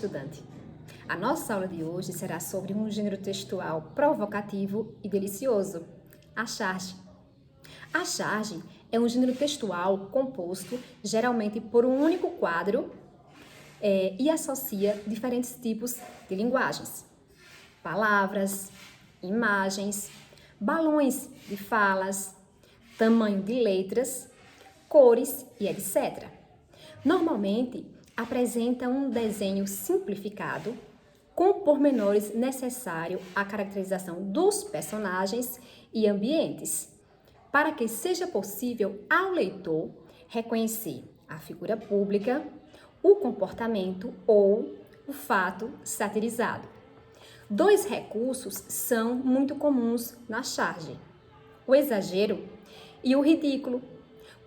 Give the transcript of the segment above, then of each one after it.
estudante! A nossa aula de hoje será sobre um gênero textual provocativo e delicioso, a charge. A charge é um gênero textual composto geralmente por um único quadro e associa diferentes tipos de linguagens, palavras, imagens, balões de falas, tamanho de letras, cores e etc. Normalmente, apresenta um desenho simplificado com pormenores necessários à caracterização dos personagens e ambientes, para que seja possível ao leitor reconhecer a figura pública, o comportamento ou o fato satirizado. Dois recursos são muito comuns na charge: o exagero e o ridículo,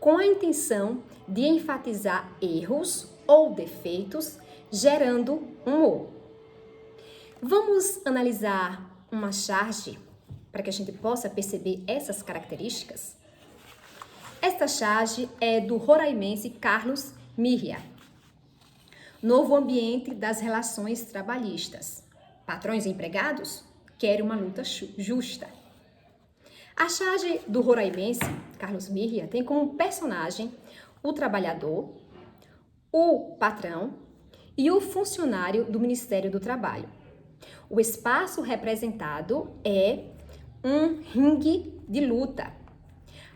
com a intenção de enfatizar erros ou defeitos, gerando humor. Vamos analisar uma charge para que a gente possa perceber essas características? Esta charge é do roraimense Carlos Mirria. Novo ambiente das relações trabalhistas. Patrões e empregados querem uma luta justa. A charge do roraimense Carlos Mirria tem como personagem o trabalhador, o patrão e o funcionário do Ministério do Trabalho. O espaço representado é um ringue de luta.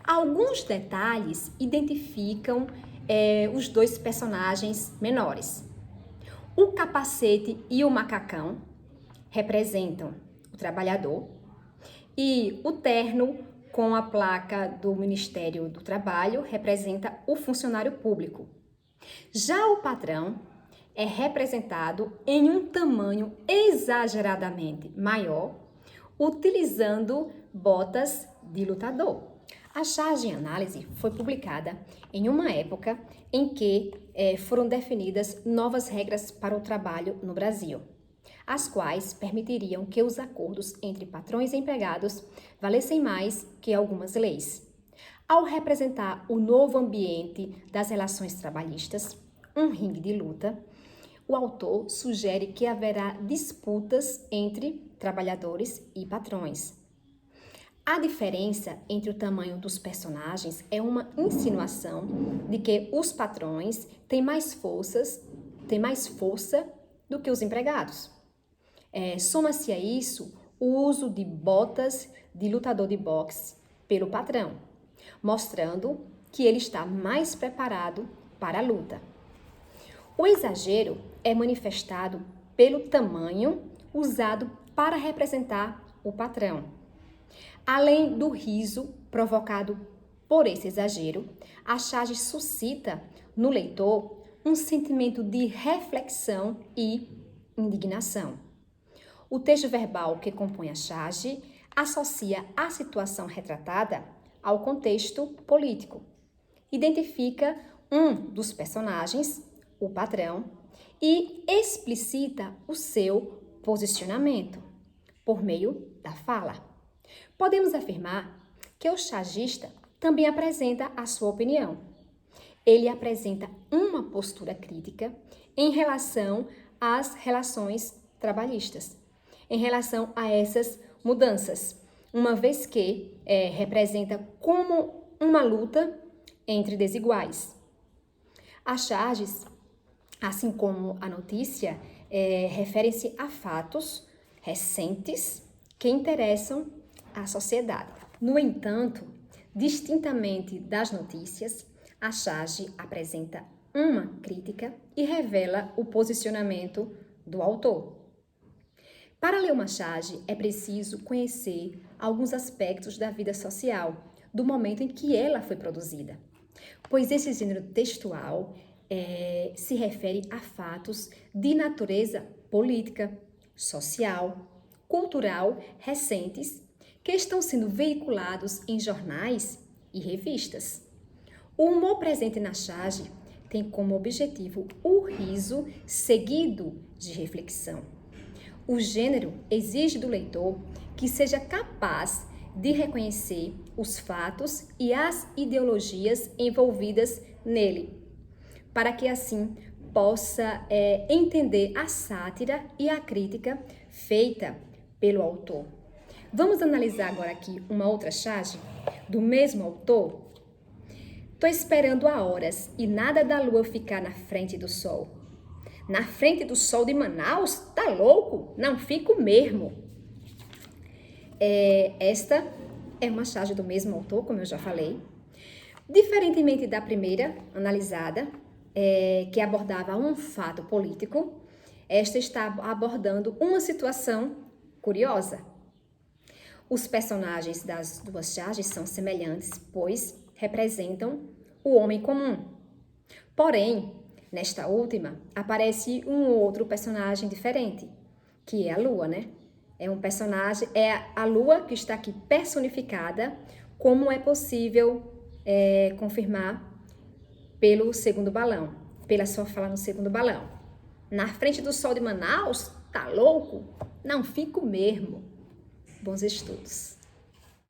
Alguns detalhes identificam os dois personagens menores. O capacete e o macacão representam o trabalhador e o terno com a placa do Ministério do Trabalho representa o funcionário público. Já o patrão é representado em um tamanho exageradamente maior, utilizando botas de lutador. A charge em análise foi publicada em uma época em que foram definidas novas regras para o trabalho no Brasil, as quais permitiriam que os acordos entre patrões e empregados valessem mais que algumas leis. Ao representar o novo ambiente das relações trabalhistas, um ringue de luta, o autor sugere que haverá disputas entre trabalhadores e patrões. A diferença entre o tamanho dos personagens é uma insinuação de que os patrões têm mais força do que os empregados. Soma-se a isso o uso de botas de lutador de boxe pelo patrão, mostrando que ele está mais preparado para a luta. O exagero é manifestado pelo tamanho usado para representar o patrão. Além do riso provocado por esse exagero, a charge suscita no leitor um sentimento de reflexão e indignação. O texto verbal que compõe a charge associa a situação retratada ao contexto político. Identifica um dos personagens, o patrão, e explicita o seu posicionamento por meio da fala. Podemos afirmar que o chargista também apresenta a sua opinião. Ele apresenta uma postura crítica em relação às relações trabalhistas, em relação a essas mudanças, uma vez que representa como uma luta entre desiguais. As charges, assim como a notícia, referem-se a fatos recentes que interessam à sociedade. No entanto, distintamente das notícias, a charge apresenta uma crítica e revela o posicionamento do autor. Para ler uma charge, é preciso conhecer alguns aspectos da vida social, do momento em que ela foi produzida, pois esse gênero textual se refere a fatos de natureza política, social, cultural recentes que estão sendo veiculados em jornais e revistas. O humor presente na charge tem como objetivo o riso seguido de reflexão. O gênero exige do leitor que seja capaz de reconhecer os fatos e as ideologias envolvidas nele, para que assim possa entender a sátira e a crítica feita pelo autor. Vamos analisar agora aqui uma outra charge do mesmo autor? Tô esperando há horas e nada da lua ficar na frente do sol. Na frente do sol de Manaus? Tá louco? Não fico mesmo. Esta é uma charge do mesmo autor, como eu já falei. Diferentemente da primeira analisada, que abordava um fato político, esta está abordando uma situação curiosa. Os personagens das duas charges são semelhantes, pois representam o homem comum. Porém, nesta última, aparece um outro personagem diferente, que é a lua, né? É um personagem, é a lua que está aqui personificada, como é possível confirmar pelo segundo balão, pela sua fala no segundo balão. Na frente do sol de Manaus? Tá louco? Não fico mesmo. Bons estudos.